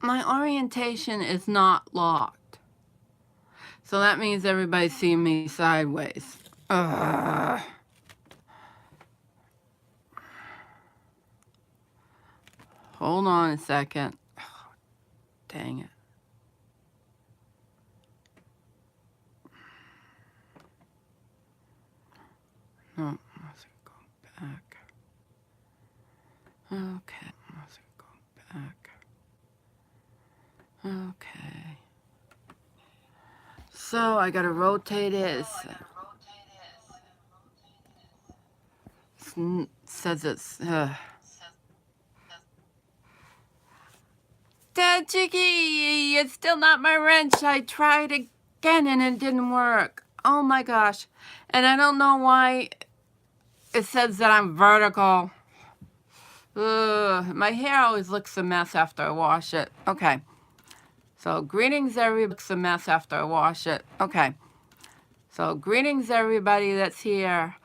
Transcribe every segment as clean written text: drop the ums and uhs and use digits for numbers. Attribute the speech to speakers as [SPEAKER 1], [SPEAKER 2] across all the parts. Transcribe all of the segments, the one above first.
[SPEAKER 1] my orientation is not locked. So that means everybody's seeing me sideways. Ugh. Hold on a second. Oh, dang it. No, let's go back. Okay, let's go back. Okay. So I gotta rotate it. It says it's. Dad Chicky, it's still not my wrench. I tried again and it didn't work. Oh my gosh. And I don't know why it says that I'm vertical. My hair always looks a mess after I wash it. Okay. So greetings everybody. Looks a mess after I wash it. Okay. So greetings everybody that's here.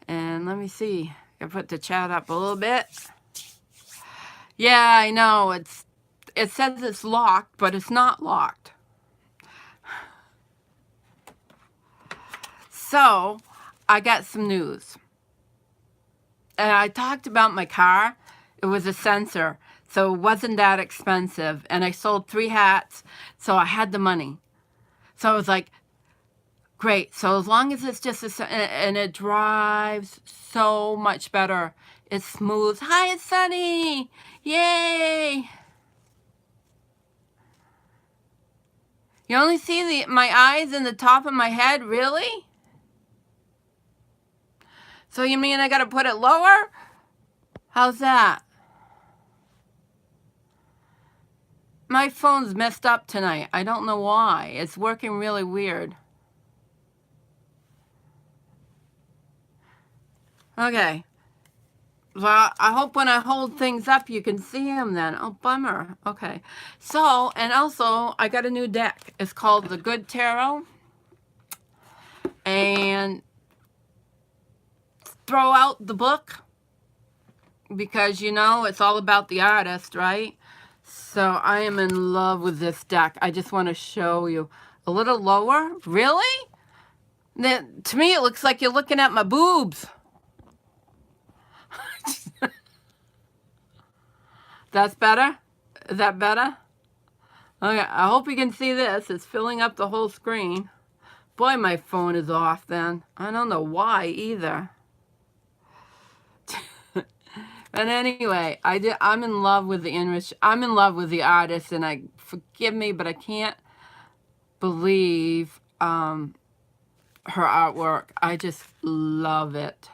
[SPEAKER 1] And let me see. I put the chat up a little bit. Yeah, I know. It says it's locked, but it's not locked. So, I got some news. And I talked about my car. It was a sensor, so it wasn't that expensive. And I sold 3 hats, so I had the money. So I was like, great. So as long as it's just and it drives so much better. It's smooth. Hi, it's Sunny. Yay. You only see my eyes and the top of my head? Really? So you mean I gotta put it lower? How's that? My phone's messed up tonight. I don't know why. It's working really weird. Okay. Well, I hope when I hold things up you can see them then. Oh, bummer. Okay. So, and also, I got a new deck. It's called the Good Tarot. And throw out the book because, you know, it's all about the artist, right? So I am in love with this deck. I just want to show you. A little lower? Really? To me, it looks like you're looking at my boobs. That's better? Is that better? Okay, I hope you can see this. It's filling up the whole screen. Boy, my phone is off then. I don't know why either. But anyway, I'm in love with the English. I'm in love with the artist, and forgive me, but I can't believe her artwork. I just love it.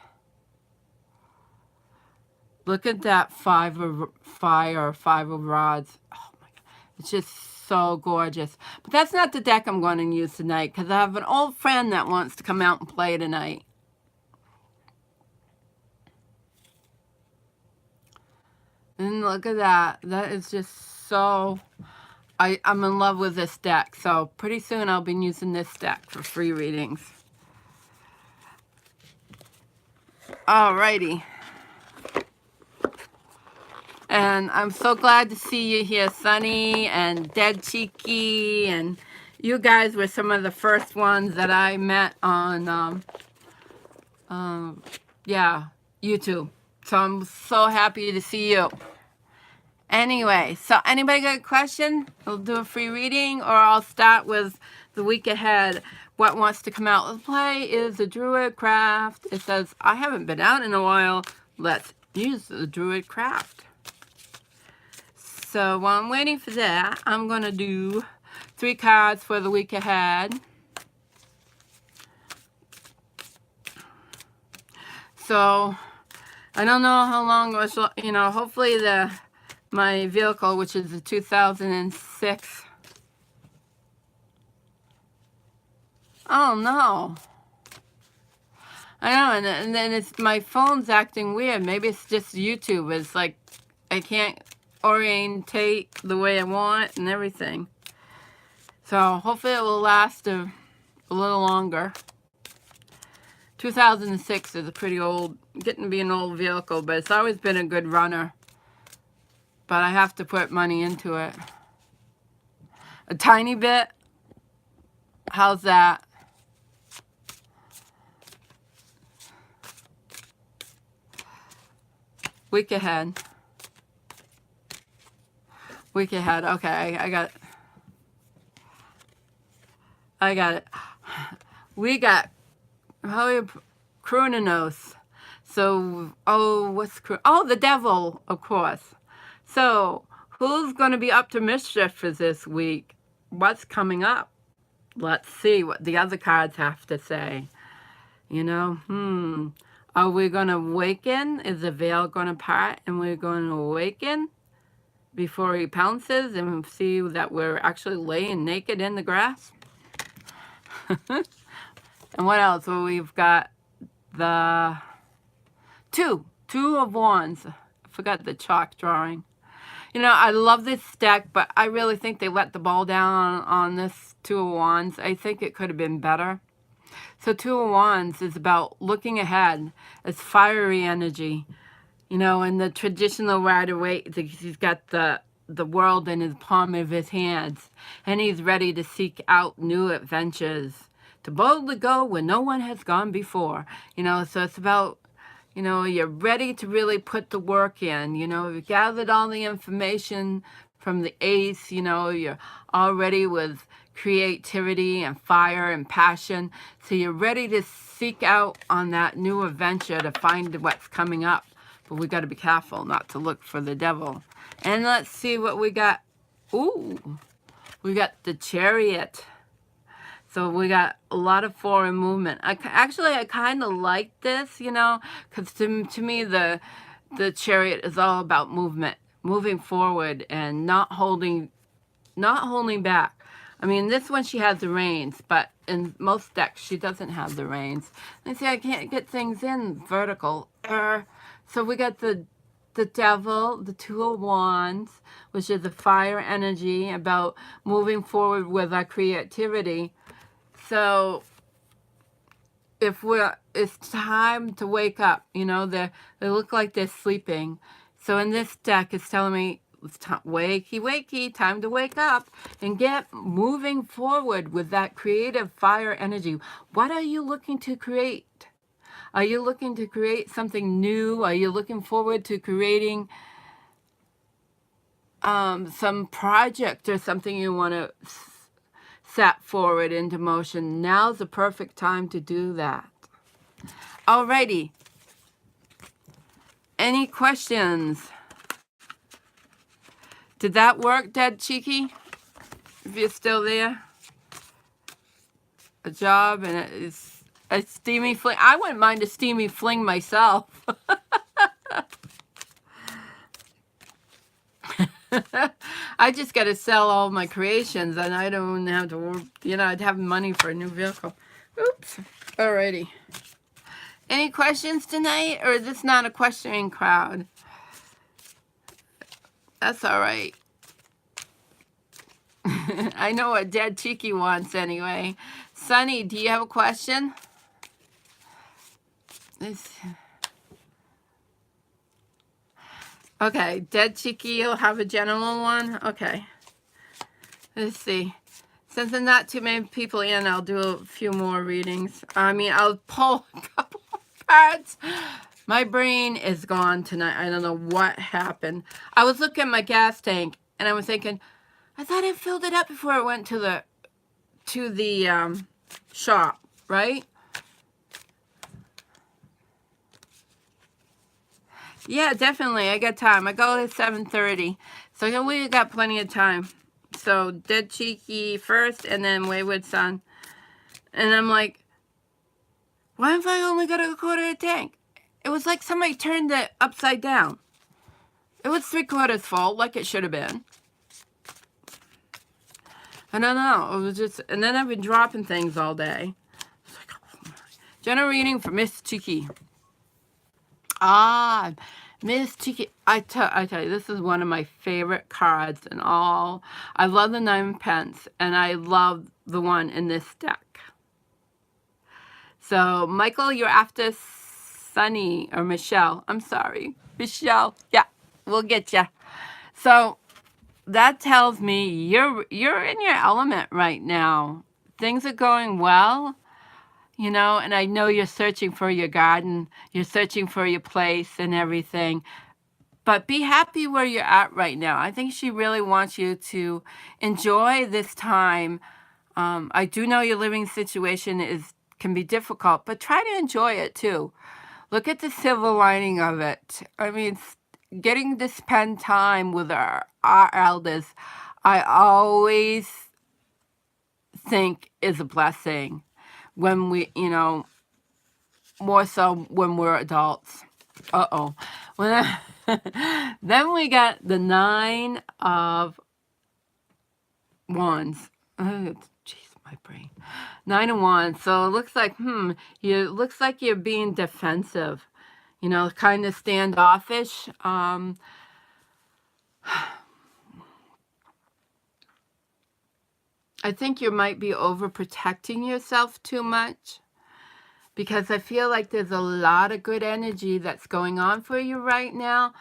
[SPEAKER 1] Look at that 5 of fire, 5 of rods. Oh my God, it's just so gorgeous. But that's not the deck I'm going to use tonight because I have an old friend that wants to come out and play tonight. And look at that. That is just so... I'm in love with this deck. So pretty soon I'll be using this deck for free readings. Alrighty. And I'm so glad to see you here, Sunny and Dead Cheeky. And you guys were some of the first ones that I met on, yeah, YouTube. So I'm so happy to see you. Anyway, so anybody got a question? I'll do a free reading, or I'll start with the week ahead. What wants to come out? Let's play is the Druid Craft. It says, I haven't been out in a while. Let's use the Druid Craft. So while I'm waiting for that, I'm going to do 3 cards for the week ahead. So I don't know how long, you know, hopefully my vehicle, which is the 2006. Oh no. I know, and then it's my phone's acting weird. Maybe it's just YouTube. It's like I can't orientate the way I want and everything. So hopefully it will last a little longer. 2006 is a pretty old, getting to be an old vehicle, but it's always been a good runner. But I have to put money into it. A tiny bit. How's that? Week ahead. Week ahead. Okay, I got it. I got it. We got Kronos. So, what's the devil, of course. So, who's going to be up to mischief for this week? What's coming up? Let's see what the other cards have to say. You know, Are we going to awaken? Is the veil going to part and we're going to awaken before he pounces and see that we're actually laying naked in the grass? And what else? Well, we've got the two of wands. I forgot the chalk drawing. You know, I love this deck, but I really think they let the ball down on this two of wands. I think it could have been better. So two of wands is about looking ahead. It's fiery energy. You know, in the traditional Rider-Waite, he's got the world in his palm of his hands, and he's ready to seek out new adventures, to boldly go where no one has gone before. You know, so it's about, you know, you're ready to really put the work in. You know, you've gathered all the information from the ace. You know, you're all ready with creativity and fire and passion. So you're ready to seek out on that new adventure to find what's coming up. But we got to be careful not to look for the devil. And let's see what we got. Ooh, we got the Chariot. So we got a lot of forward movement. I kind of like this, you know, because to me the Chariot is all about movement, moving forward and not holding back. I mean, this one she has the reins, but in most decks she doesn't have the reins. And see, I can't get things in vertical. So we got the devil, the two of wands, which is the fire energy about moving forward with our creativity. So it's time to wake up. You know, they look like they're sleeping. So in this deck, it's telling me, wakey, wakey, time to wake up and get moving forward with that creative fire energy. What are you looking to create? Are you looking to create something new? Are you looking forward to creating some project or something you want to set forward into motion? Now's the perfect time to do that. Alrighty. Any questions? Did that work, Dead Cheeky? If you're still there. A job and it's a steamy fling. I wouldn't mind a steamy fling myself. I just got to sell all my creations and I don't have to work. You know, I'd have money for a new vehicle. Oops. Alrighty. Any questions tonight, or is this not a questioning crowd? That's all right. I know what Dead Cheeky wants anyway. Sunny, do you have a question? Okay, Dead Cheeky, you'll have a general one? Okay. Let's see. Since there's not too many people in, I'll do a few more readings. I mean, I'll pull a couple cards. My brain is gone tonight. I don't know what happened. I was looking at my gas tank, and I was thinking, I thought I filled it up before I went to the shop, right? Yeah, definitely. I got time. I go at 7:30. So we got plenty of time. So Dead Cheeky first, and then Wayward Son. And I'm like, why have I only got a quarter of a tank? It was like somebody turned it upside down. It was 3/4 full, like it should have been. I don't know. It was just, and then I've been dropping things all day. It's like, oh my. General reading for Miss Cheeky. Ah, Miss Cheeky. I tell you, this is one of my favorite cards and all. I love the 9 pence, and I love the one in this deck. So, Michael, you're after Sunny, or Michelle. I'm sorry. Michelle. Yeah, we'll get you. So, that tells me you're in your element right now. Things are going well, you know, and I know you're searching for your garden, you're searching for your place and everything. But be happy where you're at right now. I think she really wants you to enjoy this time. I do know your living situation can be difficult, but try to enjoy it too. Look at the silver lining of it. I mean, getting to spend time with our elders, I always think is a blessing when we, you know, more so when we're adults. Uh-oh. When then we got the 9 of Wands. Jeez, my brain. 9 of Wands. So it looks like, looks like you're being defensive. You know, kind of standoffish. I think you might be overprotecting yourself too much, because I feel like there's a lot of good energy that's going on for you right now.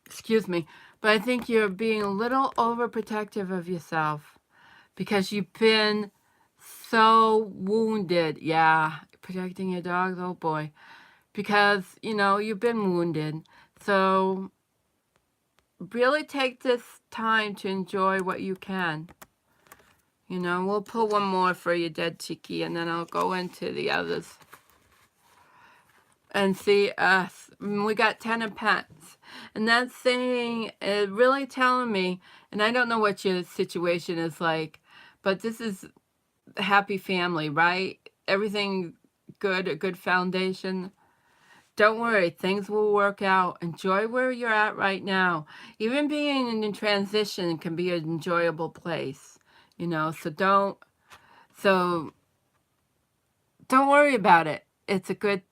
[SPEAKER 1] Excuse me. But I think you're being a little overprotective of yourself because you've been so wounded. Yeah, protecting your dogs, oh boy. Because, you know, you've been wounded. So really take this time to enjoy what you can. You know, we'll pull one more for you, Dead Cheeky, and then I'll go into the others. And see us. We got 10 of Pents. And that's saying, really telling me, and I don't know what your situation is like, but this is a happy family, right? Everything good, a good foundation. Don't worry, things will work out. Enjoy where you're at right now. Even being in transition can be an enjoyable place, you know, so don't worry about it. It's a good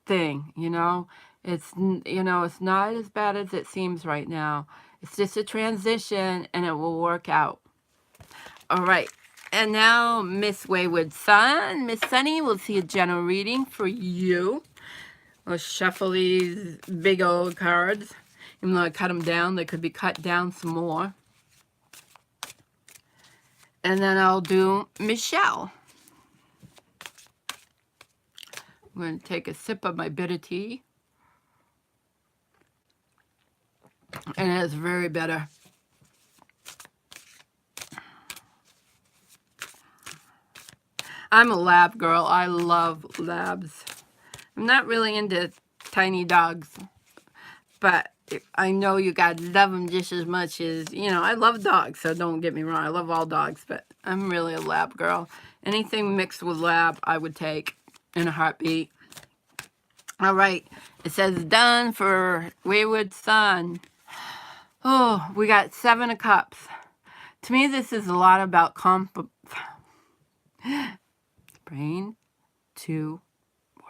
[SPEAKER 1] thing, you know. It's, you know, it's not as bad as it seems right now. It's just a transition and it will work out. All right. And now, Miss Wayward Sun, Miss Sunny, we'll see a general reading for you. I'll shuffle these big old cards. Even though I cut them down, they could be cut down some more. And then I'll do Michelle. I'm going to take a sip of my bitter tea. And it's very bitter. I'm a lab girl. I love labs. I'm not really into tiny dogs, but I know you guys love them just as much as, you know, I love dogs, so don't get me wrong. I love all dogs, but I'm really a lab girl. Anything mixed with lab, I would take in a heartbeat. All right. It says done for Wayward Sun. Oh, we got 7 of Cups. To me, this is a lot about brain, 2 words.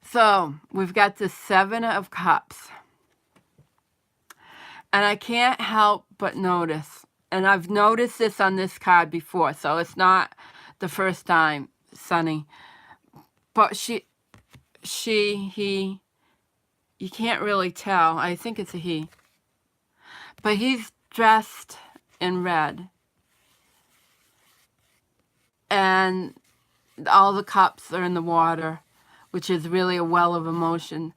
[SPEAKER 1] So, we've got the 7 of Cups. And I can't help but notice, and I've noticed this on this card before, so it's not the first time, Sunny. But he, you can't really tell. I think it's a he. But he's dressed in red. And all the cups are in the water, which is really a well of emotion.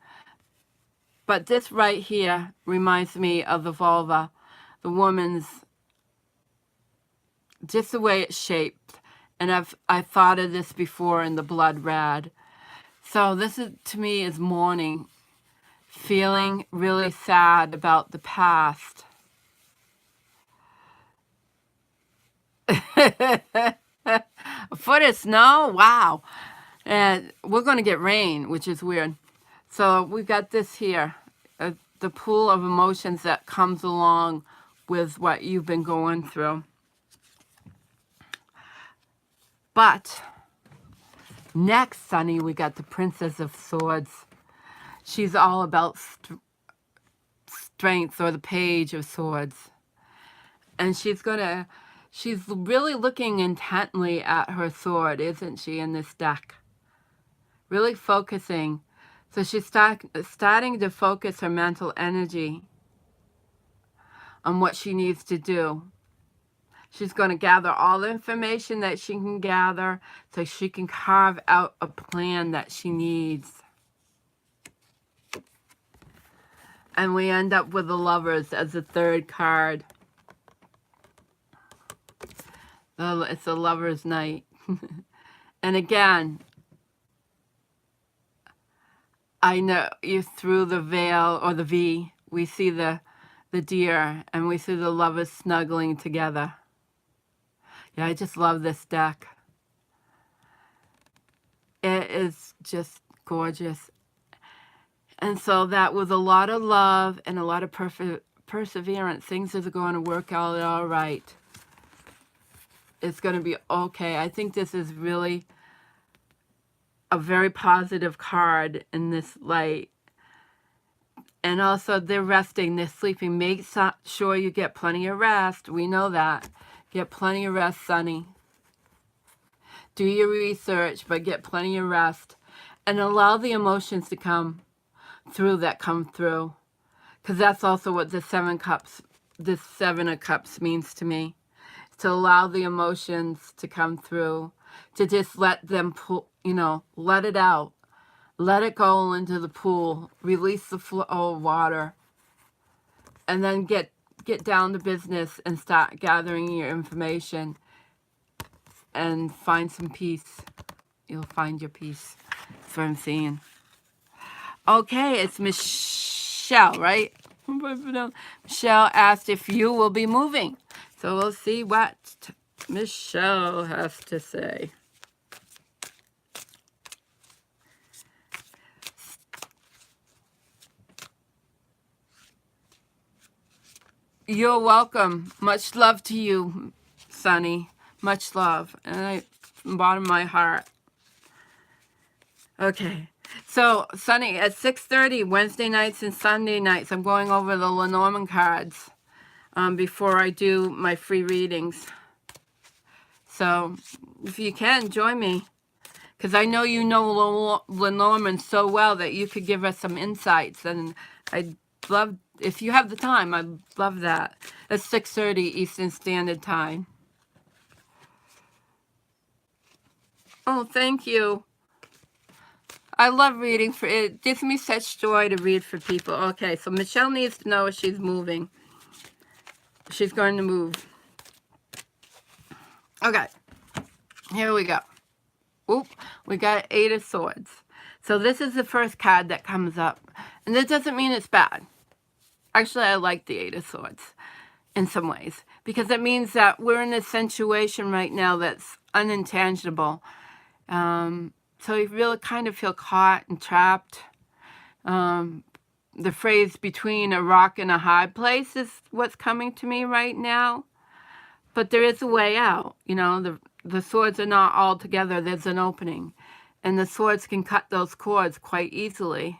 [SPEAKER 1] But this right here reminds me of the vulva, the woman's, just the way it's shaped. And I've thought of this before in the blood red. So this is, to me, is mourning, feeling really sad about the past. A foot of snow? Wow. And we're going to get rain, which is weird. So we've got this here, the pool of emotions that comes along with what you've been going through. But next, Sunny, we got the Princess of Swords. She's all about strength, or the Page of Swords. And she's really looking intently at her sword, isn't she, in this deck? really focusing. So she's starting to focus her mental energy on what she needs to do. She's going to gather all the information that she can gather so she can carve out a plan that she needs. And we end up with the Lovers as the third card. It's a Lover's night. And again, I know you through the veil or the V, we see the deer and we see the lovers snuggling together. Yeah, I just love this deck. It is just gorgeous. And so that with a lot of love and a lot of perseverance, things are going to work out all right. It's going to be okay. I think this is really a very positive card in this light. And also they're resting, they're sleeping. Make sure you get plenty of rest. We know that. Get plenty of rest, Sunny. Do your research, but get plenty of rest. And allow the emotions to come through that come through. Because that's also what the Seven of Cups means to me. To allow the emotions to come through. To just let them pull, let it out. Let it go into the pool. Release the flow of water. And then get down to business and start gathering your information. And find some peace. You'll find your peace. That's what I'm seeing. Okay, it's Michelle, right? Michelle asked if you will be moving. So we'll see what Michelle has to say. You're welcome. Much love to you, Sunny. Much love. And from the bottom of my heart. Okay. So, Sunny, at 6:30, Wednesday nights and Sunday nights, I'm going over the Lenormand cards before I do my free readings. So, if you can, join me. Because I know you know Lenormand so well that you could give us some insights. And I'd love, if you have the time, I'd love that. It's 6:30 Eastern Standard Time. Oh, thank you. I love reading for it. It gives me such joy to read for people. Okay, so Michelle needs to know if she's moving. She's going to move. Okay, here we go. Oop, we got 8 of Swords. So this is the first card that comes up. And that doesn't mean it's bad. Actually, I like the 8 of Swords in some ways. Because it means that we're in a situation right now that's unintangible. So you really kind of feel caught and trapped. The phrase between a rock and a hard place is what's coming to me right now. But there is a way out. The swords are not all together. There's an opening. And the swords can cut those cords quite easily.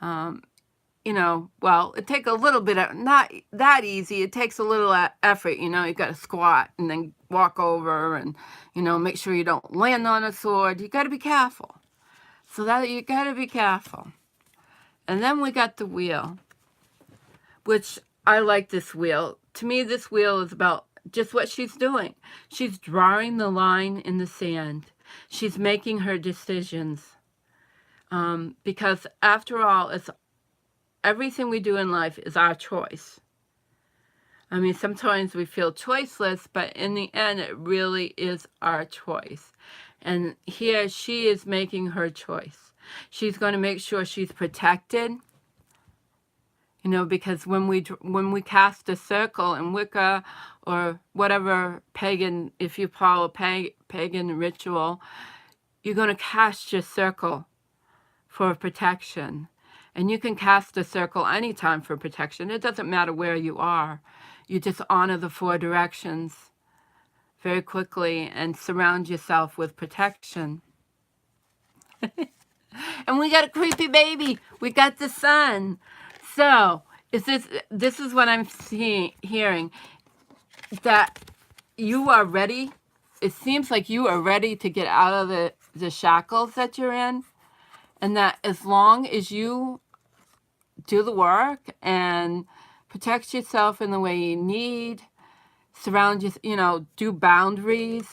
[SPEAKER 1] Well, it takes a little bit of, not that easy. It takes a little effort. You got to squat and then walk over and, make sure you don't land on a sword. You got to be careful. So that you got to be careful. And then we got the wheel, which I like this wheel. To me, this wheel is about just what she's doing. She's drawing the line in the sand. She's making her decisions. Because after all, everything we do in life is our choice. I mean, sometimes we feel choiceless, but in the end, it really is our choice. And here she is making her choice. She's going to make sure she's protected. Because when we cast a circle in Wicca or whatever pagan, if you follow pagan ritual, you're going to cast your circle for protection. And you can cast a circle anytime for protection. It doesn't matter where you are. You just honor the 4 directions very quickly and surround yourself with protection. And we got a creepy baby. We got the sun. So, this is what I'm hearing. That you are ready. it seems like you are ready to get out of the shackles that you're in, and that as long as you do the work and protect yourself in the way you need, surround you, do boundaries,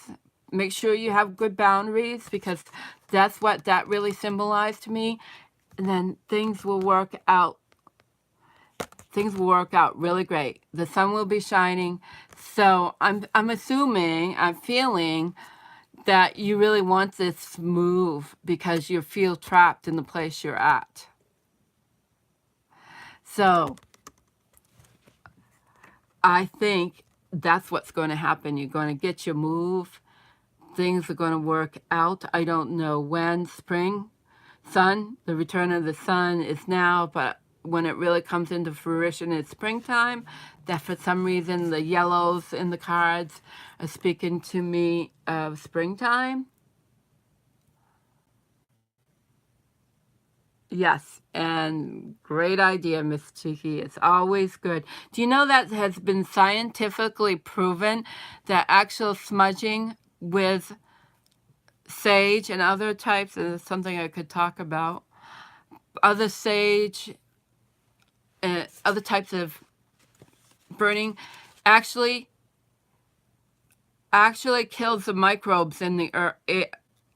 [SPEAKER 1] make sure you have good boundaries, because that's what that really symbolized to me, and then things will work out. Things will work out really great. The sun will be shining. So I'm assuming, I'm feeling that you really want this move because you feel trapped in the place you're at. So I think that's what's going to happen. You're going to get your move. Things are going to work out. I don't know when. Spring, sun, the return of the sun is now, but when it really comes into fruition, it's springtime. That for some reason the yellows in the cards are speaking to me of springtime. Yes, and great idea, Miss Cheeky. It's always good. Do you know that has been scientifically proven that actual smudging with sage and other types, and it's something I could talk about, other sage and other types of burning actually kills the microbes in the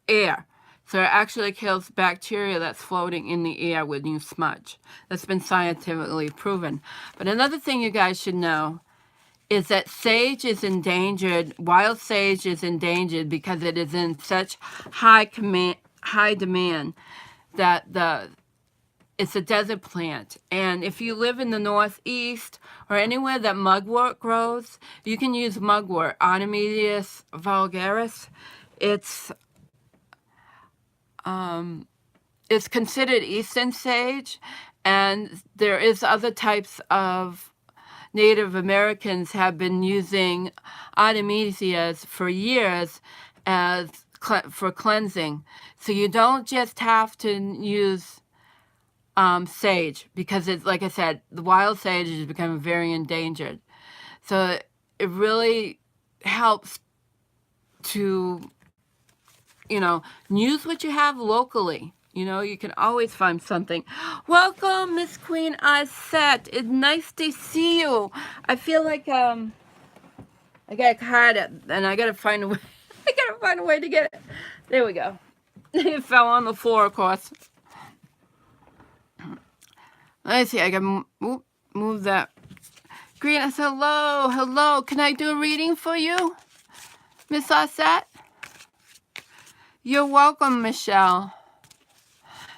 [SPEAKER 1] air. So it actually kills bacteria that's floating in the air when you smudge. That's been scientifically proven. But another thing you guys should know is that sage is endangered. Wild sage is endangered because it is in such high demand that it's a desert plant. And if you live in the Northeast or anywhere that mugwort grows, you can use mugwort, Artemisius vulgaris. It's considered Eastern sage, and there is other types of Native Americans have been using Artemisias for years for cleansing. So you don't just have to use sage, because it's, like I said, the wild sage is becoming very endangered. So it really helps to, use what you have locally. You can always find something. Welcome, Miss Queen Isette. It's nice to see you. I feel like I got a card and I gotta find a way. I gotta find a way to get it. There we go. It fell on the floor, of course. Let's see. I can move that. Green, I said, hello. Can I do a reading for you, Miss Isette? You're welcome, Michelle.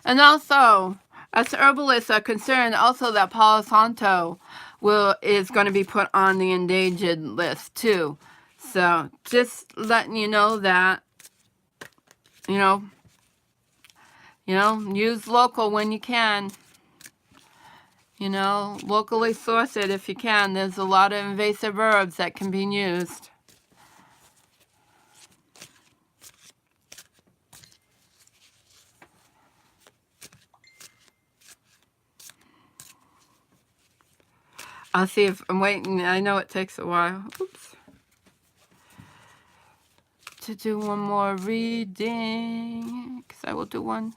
[SPEAKER 1] And also, as herbalists are concerned, also that Palo Santo is going to be put on the endangered list too. So just letting you know that, use local when you can. Locally source it if you can. There's a lot of invasive herbs that can be used. I'll see if I'm waiting. I know it takes a while. Oops. To do one more reading, because I will do one.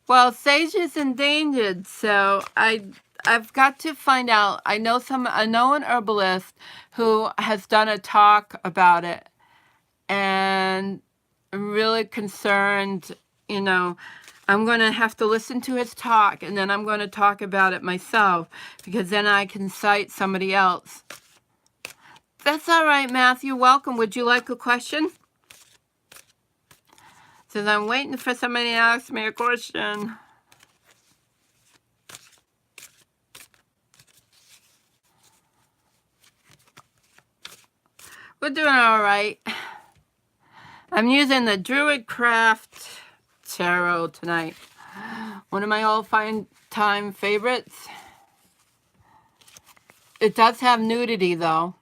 [SPEAKER 1] Well, sage is endangered, so I've got to find out. I know an herbalist who has done a talk about it, and I'm really concerned. I'm going to have to listen to his talk, and then I'm going to talk about it myself, because then I can cite somebody else. That's all right, Matthew. Welcome. Would you like a question? Says, I'm waiting for somebody to ask me a question. We're doing all right. I'm using the Druidcraft Tarot tonight. One of my all-time favorites. It does have nudity, though.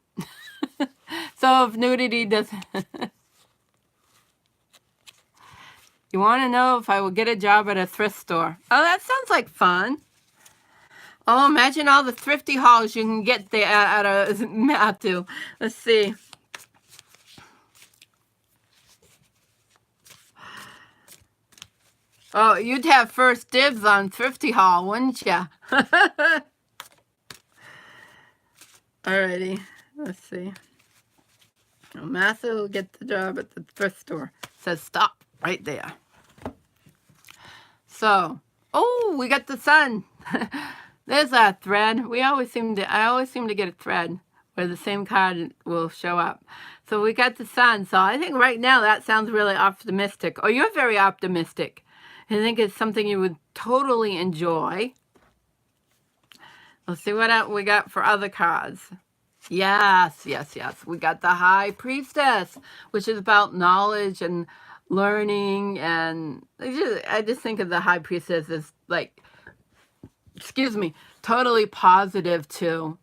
[SPEAKER 1] So if nudity doesn't... You want to know if I will get a job at a thrift store. Oh, that sounds like fun. Oh, imagine all the thrifty hauls you can get there out of Matthew. Let's see. Oh, you'd have first dibs on thrifty haul, wouldn't you? Alrighty, let's see. Well, Matthew will get the job at the thrift store. It says stop right there. So, oh, we got the sun. There's that thread. I always seem to get a thread where the same card will show up. So we got the sun. So I think right now that sounds really optimistic. Oh, you're very optimistic. I think it's something you would totally enjoy. Let's see what we got for other cards. Yes, yes, yes. We got the High Priestess, which is about knowledge and learning. And I just think of the High Priestess as like, excuse me, totally positive too.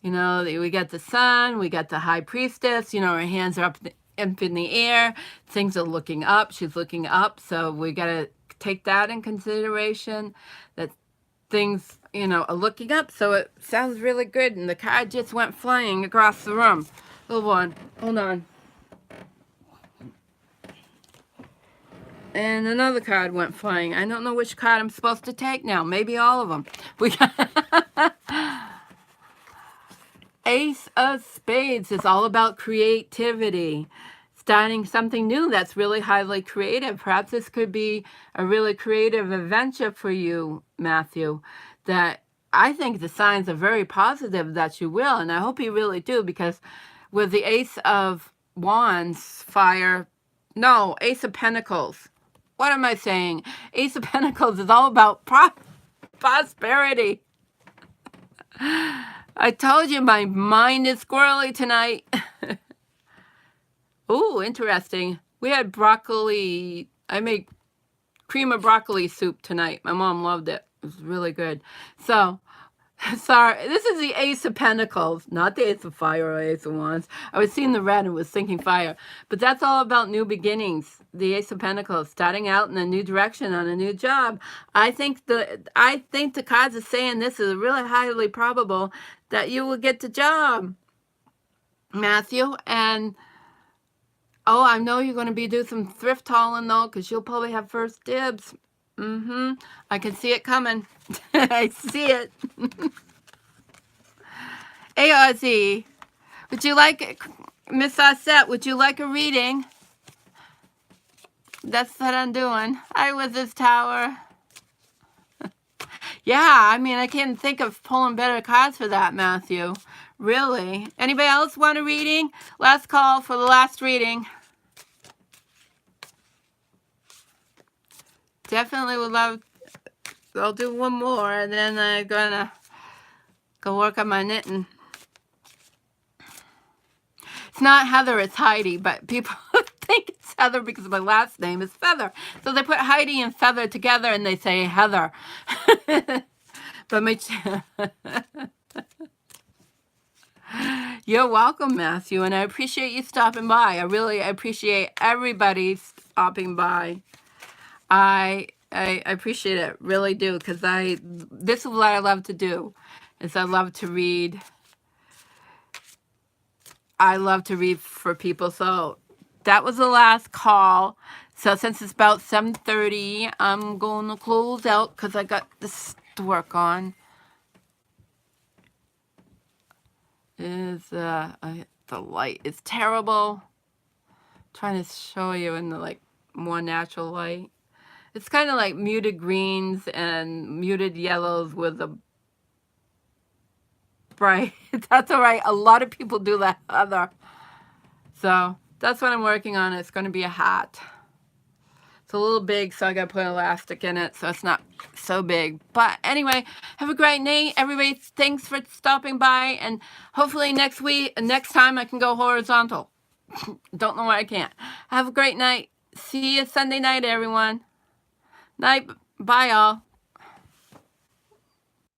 [SPEAKER 1] You know, we got the sun, we got the High Priestess, you know, her hands are up in the air, things are looking up, she's looking up, so we got to take that in consideration, that things, you know, are looking up, so it sounds really good, and the card just went flying across the room. Hold on. And another card went flying. I don't know which card I'm supposed to take now. Maybe all of them. We got Ace of Spades is all about creativity. Starting something new that's really highly creative. Perhaps this could be a really creative adventure for you, Matthew, that I think the signs are very positive that you will, and I hope you really do, because with the Ace of Wands, Ace of Pentacles. What am I saying? Ace of Pentacles is all about prosperity. I told you my mind is squirrely tonight. Ooh, interesting. We had broccoli. I made cream of broccoli soup tonight. My mom loved it. It was really good. So, sorry. This is the Ace of Pentacles, not the Ace of Fire or Ace of Wands. I was seeing the red and was thinking fire. But that's all about new beginnings. The Ace of Pentacles, starting out in a new direction on a new job. I think the cards are saying this is really highly probable that you will get the job, Matthew. And oh, I know you're going to be doing some thrift hauling, though, because you'll probably have first dibs. I can see it coming. I see it. Hey, Ozzy. Would you like, Miss Osset, would you like a reading? That's what I'm doing. Hi, Wizard's Tower. Yeah, I mean, I can't think of pulling better cards for that, Matthew. Really. Anybody else want a reading? Last call for the last reading. Definitely would love. I'll do one more, and then I'm gonna go work on my knitting. It's not Heather, it's Heidi, but people think it's Heather because my last name is Feather. So they put Heidi and Feather together, and they say Heather. But you're welcome, Matthew, and I appreciate you stopping by. I really appreciate everybody stopping by. I appreciate it, really do, because this is what I love to do, is I love to read. I love to read for people. So that was the last call. So since it's about 7:30, I'm going to close out because I got this to work on. The light is terrible. I'm trying to show you in the like more natural light. It's kind of like muted greens and muted yellows with a bright. That's all right. A lot of people do that other. So that's what I'm working on. It's going to be a hat. It's a little big, so I got to put elastic in it, so it's not so big. But anyway, have a great night, everybody. Thanks for stopping by, and hopefully next time I can go horizontal. Don't know why I can't. Have a great night. See you Sunday night, everyone. Night. Bye, all.